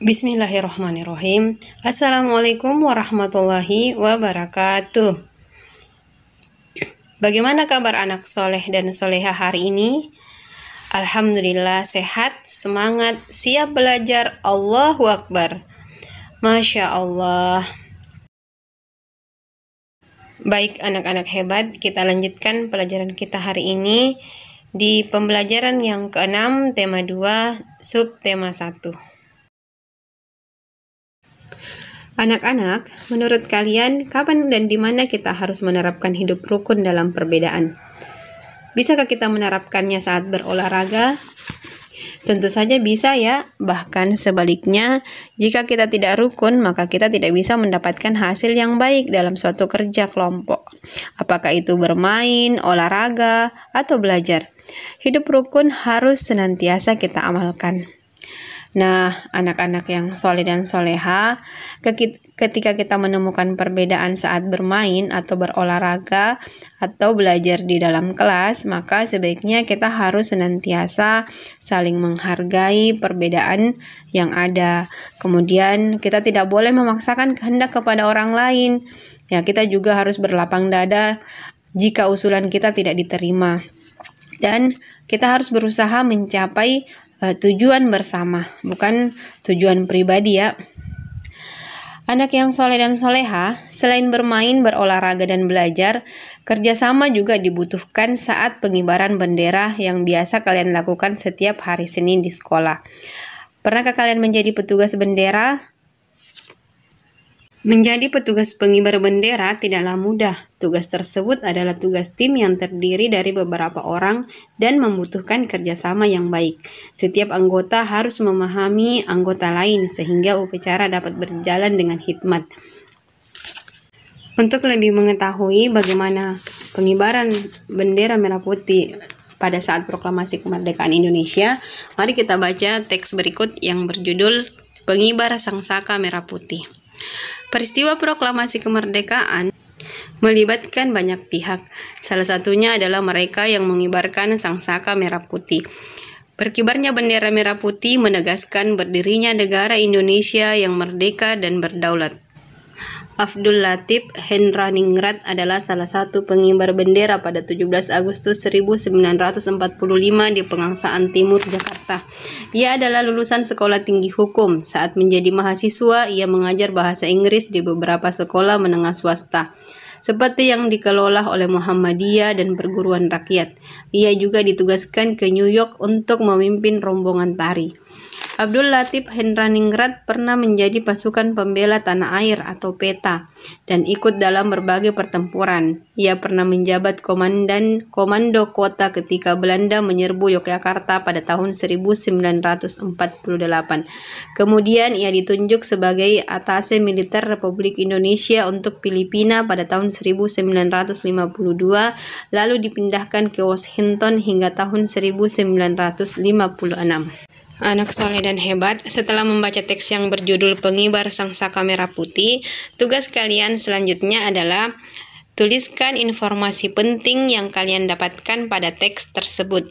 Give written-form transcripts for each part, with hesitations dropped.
Bismillahirrahmanirrahim. Assalamualaikum warahmatullahi wabarakatuh. Bagaimana kabar anak soleh dan soleha hari ini? Alhamdulillah sehat, semangat, siap belajar. Allahu Akbar. Masya Allah. Baik anak-anak hebat, kita lanjutkan pelajaran kita hari ini di pembelajaran yang ke-6, tema 2, subtema 1. Anak-anak, menurut kalian, kapan dan di mana kita harus menerapkan hidup rukun dalam perbedaan? Bisakah kita menerapkannya saat berolahraga? Tentu saja bisa ya, bahkan sebaliknya, jika kita tidak rukun, maka kita tidak bisa mendapatkan hasil yang baik dalam suatu kerja kelompok. Apakah itu bermain, olahraga, atau belajar? Hidup rukun harus senantiasa kita amalkan. Nah, anak-anak yang soleh dan soleha, ketika kita menemukan perbedaan saat bermain atau berolahraga atau belajar di dalam kelas, maka sebaiknya kita harus senantiasa saling menghargai perbedaan yang ada. Kemudian, kita tidak boleh memaksakan kehendak kepada orang lain. Ya, kita juga harus berlapang dada jika usulan kita tidak diterima. Dan kita harus berusaha mencapai tujuan bersama, bukan tujuan pribadi ya. Anak yang soleh dan soleha, selain bermain, berolahraga, dan belajar, kerjasama juga dibutuhkan saat pengibaran bendera yang biasa kalian lakukan setiap hari Senin di sekolah. Pernahkah kalian menjadi petugas bendera? Menjadi petugas pengibar bendera tidaklah mudah. Tugas tersebut adalah tugas tim yang terdiri dari beberapa orang dan membutuhkan kerjasama yang baik. Setiap anggota harus memahami anggota lain sehingga upacara dapat berjalan dengan hikmat. Untuk lebih mengetahui bagaimana pengibaran bendera merah putih pada saat proklamasi kemerdekaan Indonesia, mari kita baca teks berikut yang berjudul Pengibar Sangsaka Merah Putih. Peristiwa proklamasi kemerdekaan melibatkan banyak pihak. Salah satunya adalah mereka yang mengibarkan sangsaka merah putih. Berkibarnya bendera merah putih menegaskan berdirinya negara Indonesia yang merdeka dan berdaulat. Abdul Latif Hendraningrat adalah salah satu pengibar bendera pada 17 Agustus 1945 di Pegangsaan Timur, Jakarta. Ia adalah lulusan sekolah tinggi hukum. Saat menjadi mahasiswa, ia mengajar bahasa Inggris di beberapa sekolah menengah swasta, seperti yang dikelola oleh Muhammadiyah dan perguruan rakyat. Ia juga ditugaskan ke New York untuk memimpin rombongan tari. Abdul Latif Hendraningrat pernah menjadi pasukan pembela tanah air atau PETA dan ikut dalam berbagai pertempuran. Ia pernah menjabat komando kota ketika Belanda menyerbu Yogyakarta pada tahun 1948. Kemudian ia ditunjuk sebagai atase militer Republik Indonesia untuk Filipina pada tahun 1952, lalu dipindahkan ke Washington hingga tahun 1956. Anak soleh dan hebat, setelah membaca teks yang berjudul Pengibar Sangsaka Merah Putih, tugas kalian selanjutnya adalah tuliskan informasi penting yang kalian dapatkan pada teks tersebut.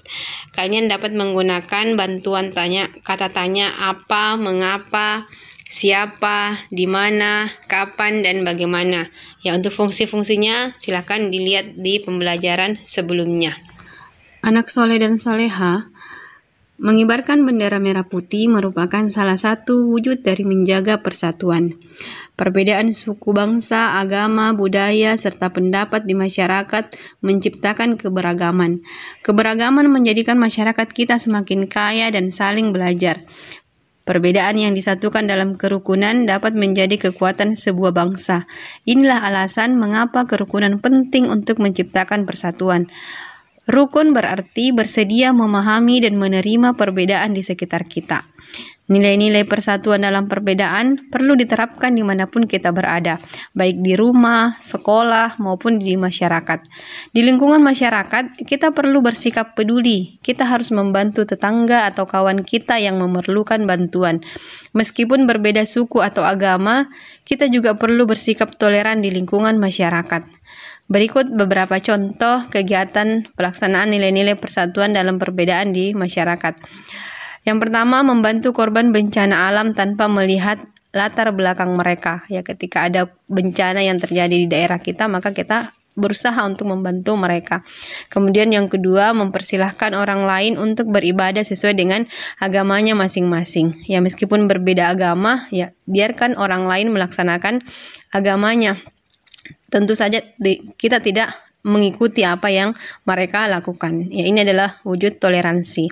Kalian dapat menggunakan bantuan kata tanya apa, mengapa, siapa, di mana, kapan, dan bagaimana. Ya, untuk fungsi-fungsinya silakan dilihat di pembelajaran sebelumnya. Anak soleh dan soleha, mengibarkan bendera merah putih merupakan salah satu wujud dari menjaga persatuan. Perbedaan suku bangsa, agama, budaya, serta pendapat di masyarakat menciptakan keberagaman. Keberagaman menjadikan masyarakat kita semakin kaya dan saling belajar. Perbedaan yang disatukan dalam kerukunan dapat menjadi kekuatan sebuah bangsa. Inilah alasan mengapa kerukunan penting untuk menciptakan persatuan. Rukun berarti bersedia memahami dan menerima perbedaan di sekitar kita. Nilai-nilai persatuan dalam perbedaan perlu diterapkan dimanapun kita berada, baik di rumah, sekolah, maupun di masyarakat. Di lingkungan masyarakat, kita perlu bersikap peduli. Kita harus membantu tetangga atau kawan kita yang memerlukan bantuan. Meskipun berbeda suku atau agama, kita juga perlu bersikap toleran di lingkungan masyarakat. Berikut beberapa contoh kegiatan pelaksanaan nilai-nilai persatuan dalam perbedaan di masyarakat. Yang pertama, membantu korban bencana alam tanpa melihat latar belakang mereka. Ya, ketika ada bencana yang terjadi di daerah kita, maka kita berusaha untuk membantu mereka. Kemudian yang kedua, mempersilahkan orang lain untuk beribadah sesuai dengan agamanya masing-masing. Ya, meskipun berbeda agama, ya biarkan orang lain melaksanakan agamanya. Tentu saja kita tidak mengikuti apa yang mereka lakukan. Ya, ini adalah wujud toleransi.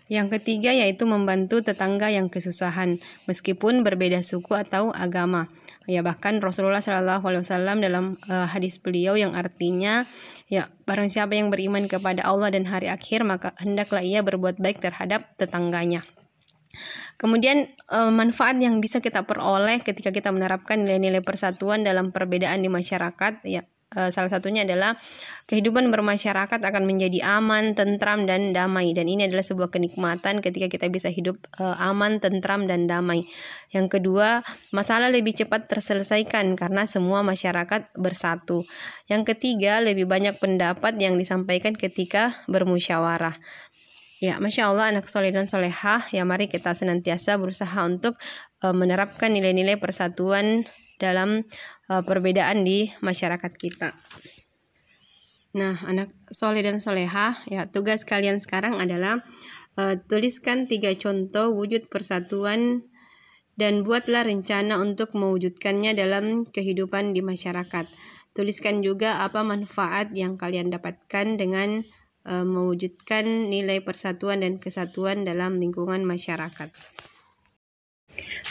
Yang ketiga yaitu membantu tetangga yang kesusahan, meskipun berbeda suku atau agama. Ya, bahkan Rasulullah SAW dalam hadis beliau yang artinya, ya, barang siapa yang beriman kepada Allah dan hari akhir, maka hendaklah ia berbuat baik terhadap tetangganya. Kemudian manfaat yang bisa kita peroleh ketika kita menerapkan nilai-nilai persatuan dalam perbedaan di masyarakat, ya, salah satunya adalah kehidupan bermasyarakat akan menjadi aman, tentram, dan damai. Dan ini adalah sebuah kenikmatan ketika kita bisa hidup aman, tentram, dan damai. Yang kedua, masalah lebih cepat terselesaikan karena semua masyarakat bersatu. Yang ketiga, lebih banyak pendapat yang disampaikan ketika bermusyawarah. Ya, Masya Allah, anak soleh dan solehah, ya mari kita senantiasa berusaha untuk menerapkan nilai-nilai persatuan dalam perbedaan di masyarakat kita. Nah, anak soleh dan solehah, ya tugas kalian sekarang adalah tuliskan 3 contoh wujud persatuan dan buatlah rencana untuk mewujudkannya dalam kehidupan di masyarakat. Tuliskan juga apa manfaat yang kalian dapatkan dengan mewujudkan nilai persatuan dan kesatuan dalam lingkungan masyarakat.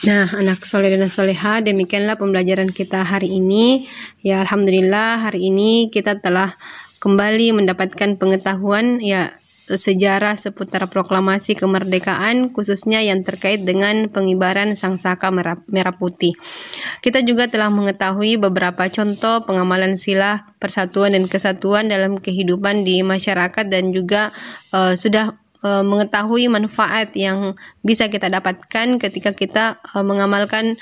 Nah, anak soleh dan soleha, demikianlah pembelajaran kita hari ini. Ya, alhamdulillah hari ini kita telah kembali mendapatkan pengetahuan, ya, sejarah seputar proklamasi kemerdekaan, khususnya yang terkait dengan pengibaran sangsaka merah putih. Kita juga telah mengetahui beberapa contoh pengamalan sila persatuan dan kesatuan dalam kehidupan di masyarakat, dan juga sudah mengetahui manfaat yang bisa kita dapatkan ketika kita mengamalkan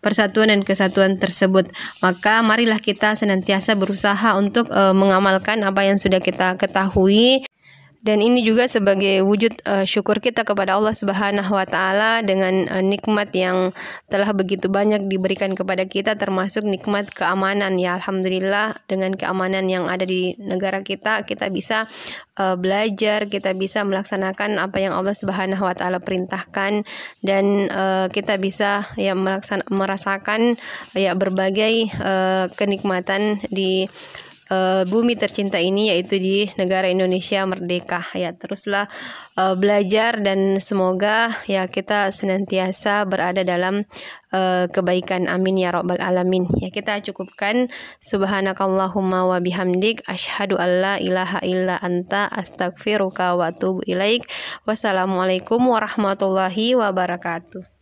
persatuan dan kesatuan tersebut. Maka marilah kita senantiasa berusaha untuk mengamalkan apa yang sudah kita ketahui. Dan ini juga sebagai wujud syukur kita kepada Allah Subhanahu wa Ta'ala dengan nikmat yang telah begitu banyak diberikan kepada kita, termasuk nikmat keamanan. Ya, alhamdulillah dengan keamanan yang ada di negara kita, kita bisa belajar, kita bisa melaksanakan apa yang Allah Subhanahu wa Ta'ala perintahkan, dan kita bisa, ya, merasakan, ya, berbagai kenikmatan di bumi tercinta ini, yaitu di negara Indonesia merdeka. Ya, teruslah belajar, dan semoga, ya, kita senantiasa berada dalam kebaikan. Amin ya rabbal alamin. Ya, kita cukupkan. Subhanakallahumma wa bihamdik, asyhadu alla ilaha illa anta, astaghfiruka wa atubu ilaik. Wassalamualaikum warahmatullahi wabarakatuh.